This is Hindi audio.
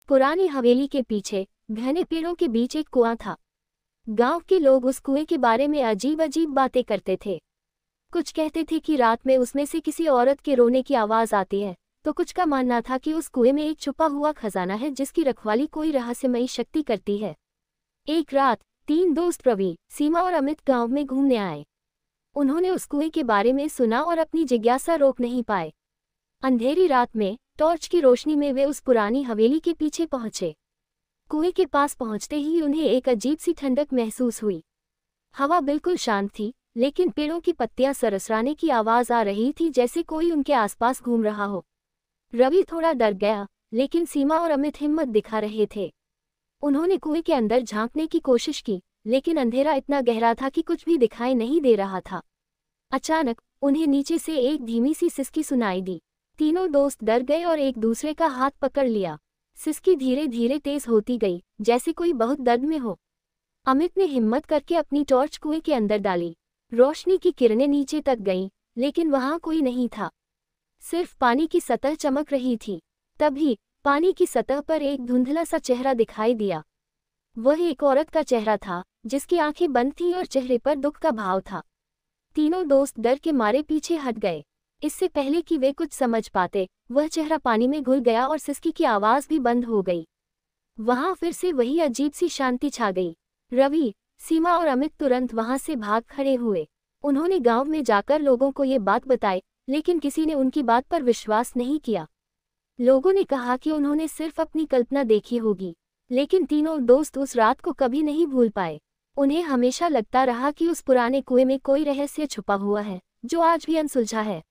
पुरानी हवेली के पीछे घने पेड़ों के बीच एक कुआं था। गांव के लोग उस कुएं के बारे में अजीब अजीब बातें करते थे। कुछ कहते थे कि रात में उसमें से किसी औरत के रोने की आवाज आती है, तो कुछ का मानना था कि उस कुएं में एक छुपा हुआ खजाना है जिसकी रखवाली कोई रहस्यमयी शक्ति करती है। एक रात 3 दोस्त प्रवीण, सीमा और अमित गांव में घूमने आए। उन्होंने उस कुएं के बारे में सुना और अपनी जिज्ञासा रोक नहीं पाए। अंधेरी रात में टॉर्च की रोशनी में वे उस पुरानी हवेली के पीछे पहुंचे। कुएं के पास पहुंचते ही उन्हें एक अजीब सी ठंडक महसूस हुई। हवा बिल्कुल शांत थी, लेकिन पेड़ों की पत्तियां सरसराने की आवाज आ रही थी, जैसे कोई उनके आसपास घूम रहा हो। रवि थोड़ा डर गया, लेकिन सीमा और अमित हिम्मत दिखा रहे थे। उन्होंने कुएं के अंदर झांकने की कोशिश की, लेकिन अंधेरा इतना गहरा था कि कुछ भी दिखाई नहीं दे रहा था। अचानक उन्हें नीचे से एक धीमी सी सिसकी सुनाई दी। तीनों दोस्त डर गए और एक दूसरे का हाथ पकड़ लिया। सिसकी धीरे धीरे तेज होती गई, जैसे कोई बहुत दर्द में हो। अमित ने हिम्मत करके अपनी टॉर्च कुएं के अंदर डाली। रोशनी की किरणें नीचे तक गईं, लेकिन वहां कोई नहीं था। सिर्फ पानी की सतह चमक रही थी। तभी पानी की सतह पर एक धुंधला सा चेहरा दिखाई दिया। वह एक औरत का चेहरा था, जिसकी आंखें बंद थीं और चेहरे पर दुख का भाव था। तीनों दोस्त डर के मारे पीछे हट गए। इससे पहले कि वे कुछ समझ पाते, वह चेहरा पानी में घुल गया और सिसकी की आवाज भी बंद हो गई। वहां फिर से वही अजीब सी शांति छा गई। रवि, सीमा और अमित तुरंत वहां से भाग खड़े हुए। उन्होंने गांव में जाकर लोगों को ये बात बताई, लेकिन किसी ने उनकी बात पर विश्वास नहीं किया। लोगों ने कहा कि उन्होंने सिर्फ अपनी कल्पना देखी होगी, लेकिन तीनों दोस्त उस रात को कभी नहीं भूल पाए। उन्हें हमेशा लगता रहा कि उस पुराने कुएं में कोई रहस्य छुपा हुआ है, जो आज भी अनसुलझा है।